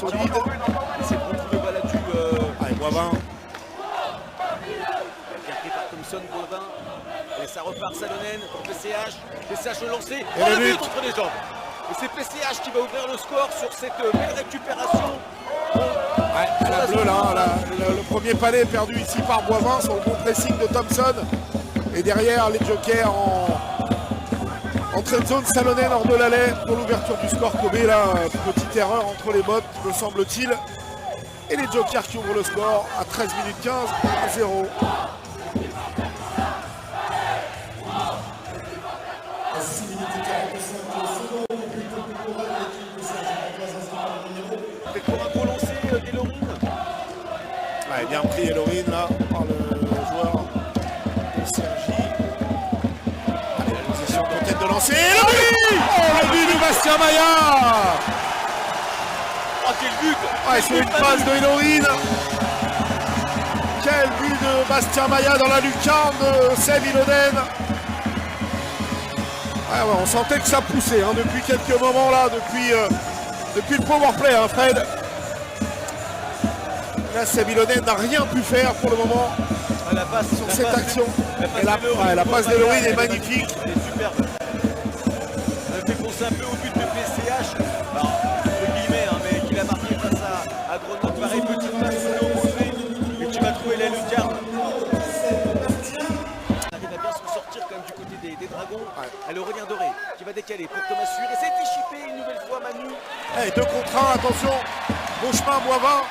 solide. C'est bon pour le Baladu. Allez, Boivin. Bien pris par Thompson, Boivin. Et ça repart Salonen pour PCH. PCH le lancer. Et Oh, le le but but entre les jambes. Et c'est PCH qui va ouvrir le score sur cette belle récupération. Ouais, à la bleue, là, le premier palais perdu ici par Boivin sur le bon pressing de Thompson. Et derrière, les Jokers en entrée de zone, Salonen hors de l'allée pour l'ouverture du score. Kobe, là, petite erreur entre les bottes, me semble-t-il. Et les Jokers qui ouvrent le score à 13 minutes 15 à 0. Et pour un gros lancer d'Elorine. Ouais, bien pris Elorine là par le joueur de Sergi. Allez, la position peut-être de lancer. Elorine, oh, le but de Bastien Maya. Oh, quel but! Ouais, c'est une passe de Elorine. Quel but de Bastien Maya dans la lucarne de Seb Ilonen. Ouais, on sentait que ça poussait hein, depuis quelques moments là, depuis le powerplay, hein, Fred. Là, Seb Ilonen n'a rien pu faire pour le moment La passe, sur cette action. La passe d'Elorine est magnifique. Elle est superbe. Elle fait penser un peu au but de PCH. Alors, entre guillemets, hein, mais qu'il a marqué face à Grenoble. Pareil, petite passe opposée. Et tu vas trouver la lucarne. On arrive à bien se sortir quand même du côté des Dragons. Ouais. Elle le revient doré qui va décaler pour Thomas Sûr. Et c'est échippé une nouvelle fois Manu. Allez, 2 contre 1, attention. Beauchemin, Boivin.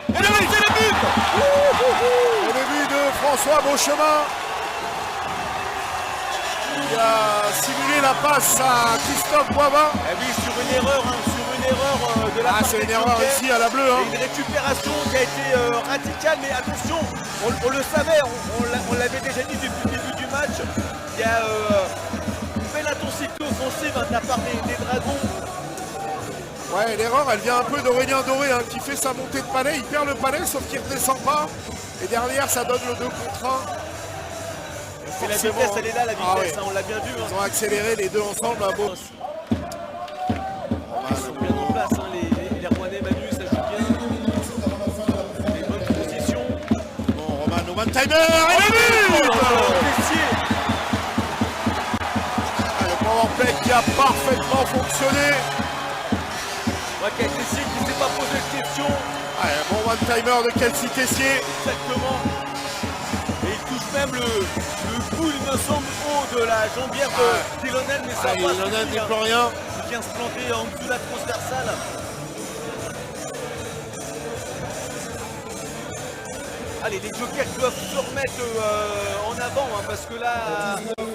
Et le but, c'est le but. Et le but de François Beauchemin. Il a simulé la passe à Christophe Boivin. Eh oui, sur une erreur de la part C'est des une erreur Jokers. ici à la bleue. Hein. Et une récupération qui a été radicale, mais attention, on le savait, on l'avait déjà dit depuis le début du match. Il y a une belle intensité offensive de la part des Dragons. Ouais, l'erreur, elle vient un peu d'Aurélien Doré hein, qui fait sa montée de palais. Il perd le palais, sauf qu'il ne redescend pas. Et derrière, ça donne le 2 contre 1. C'est la vitesse, elle est là, la vitesse, ouais. hein, on l'a bien vu. Ils ont accéléré les deux ensemble. À beau. Ils sont bien en place, hein, les Rouennais, Manu, ça joue bien. Des bonnes transitions. Bon, Roman, no man timer. Et le but Le powerplay qui a parfaitement fonctionné. Tessier qui ne s'est pas posé de questions. Allez, bon one-timer de Kelsey Tessier. Exactement. Et il touche même le coup, il me semble, haut de la jambière d'Ilonen, mais ça passe. Ilonen n'est plus rien. Il vient se planter en dessous de la transversale. Allez, les Jokers doivent se remettre en avant, hein, parce que là,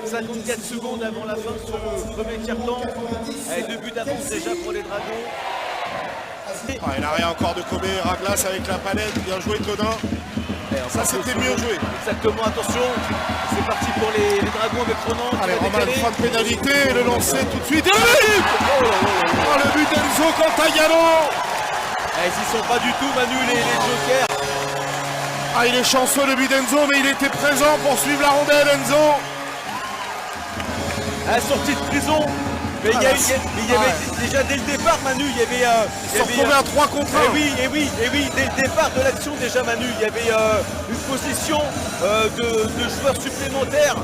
54 secondes avant la fin de ce premier tiers-temps. Allez, 2 buts d'avance déjà pour les Dragons. Il n'a rien encore de Kobe, Raglas avec la palette, bien joué Conin. Ça c'était mieux joué. Exactement, attention, c'est parti pour les Dragons avec Ronan. Allez, Romain, fin de pénalité, le lancer tout de suite. Et le but le but d'Enzo Cantagano. Ils y sont pas du tout, Manu, les Jokers. Ah, il est chanceux le but d'Enzo, mais il était présent pour suivre la rondelle, Enzo. À la sortie de prison. Mais il y avait déjà dès le départ, Manu, il y avait... Ils sont retrouvés à 3 contre 1. Et oui, dès le départ de l'action déjà, Manu, il y avait une position de joueurs supplémentaires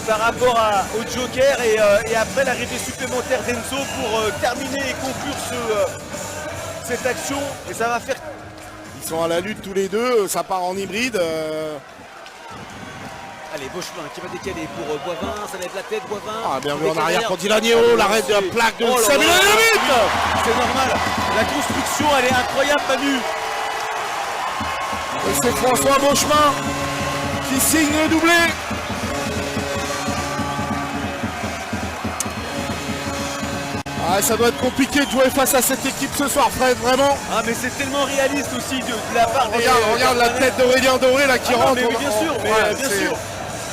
par rapport au Joker et après l'arrivée supplémentaire d'Enzo pour terminer et conclure cette action. Et ça va faire... Ils sont à la lutte tous les deux, ça part en hybride. Allez, Beauchemin qui va décaler pour Boivin, ça lève la tête, Boivin. Ah, bien vu en arrière pour Dilagnéo, l'arrêt de la plaque de Samuel Lemit. C'est normal, la construction elle est incroyable, Manu. Et c'est François Beauchemin qui signe le doublé. Ah, ça doit être compliqué de jouer face à cette équipe ce soir, Fred, vraiment. Ah, mais c'est tellement réaliste aussi de la part des... Regarde la tête d'Aurélien Doré là qui rentre. Mais bien sûr, bien sûr.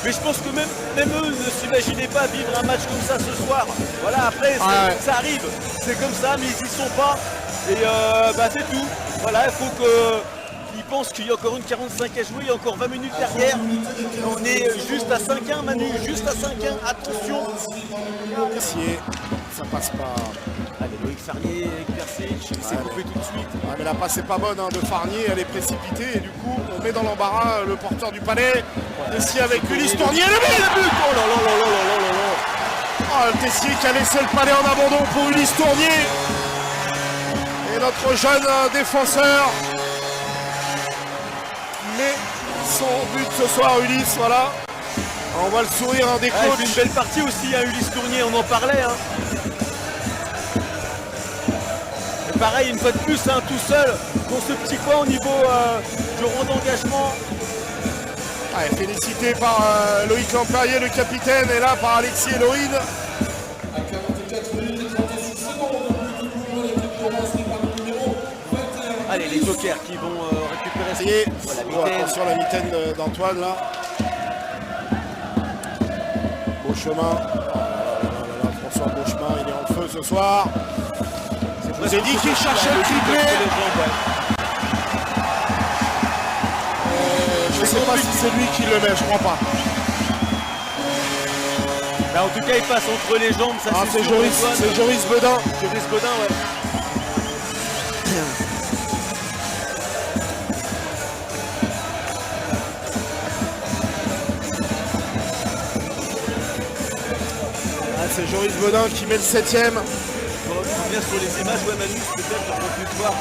Mais je pense que même eux ne s'imaginaient pas vivre un match comme ça ce soir. Voilà, après, ça arrive. C'est comme ça, mais ils y sont pas. Et c'est tout. Voilà, il faut qu'ils pensent qu'il y a encore une 45 à jouer, il y a encore 20 minutes derrière. On est juste à 5-1, Manu, juste à 5-1. Attention. Ça passe pas. Allez, Loïc Farnier avec Persic, il s'est coupé tout de suite. Ouais, mais la passe n'est pas bonne de Farnier, elle est précipitée et du coup on met dans l'embarras le porteur du Palais. Tessier avec Ulysse Tournier, le but. Oh là là là là là là là. Oh, le Tessier qui a laissé le Palais en abandon pour Ulysse Tournier. Et notre jeune défenseur met son but ce soir, Ulysse, voilà. On voit le sourire des coachs. Il fait une belle partie aussi, Ulysse Tournier, on en parlait. Et pareil, une fois de plus, tout seul, dans ce petit coin au niveau du rang d'engagement. Félicité par Loïc Lampérier, le capitaine, et là par Alexis Elohine. À 44 minutes et 36 secondes, le but de l'équipe de Reims par le numéro 21. Allez, les jokers qui vont récupérer Ça y est, voilà, attention la mitaine d'Antoine là. Beauchemin, François Beauchemin, il est en feu ce soir. Je vous ai dit qu'il cherchait le triplé. Je ne sais pas si c'est lui qui le met, je crois pas. En tout cas, il passe entre les jambes, ça c'est Joris Bedin. Joris Bedin, ouais. C'est Joris Bedin qui met le 7ème. On revient sur les images, Manu, peut-être qu'on peut voir.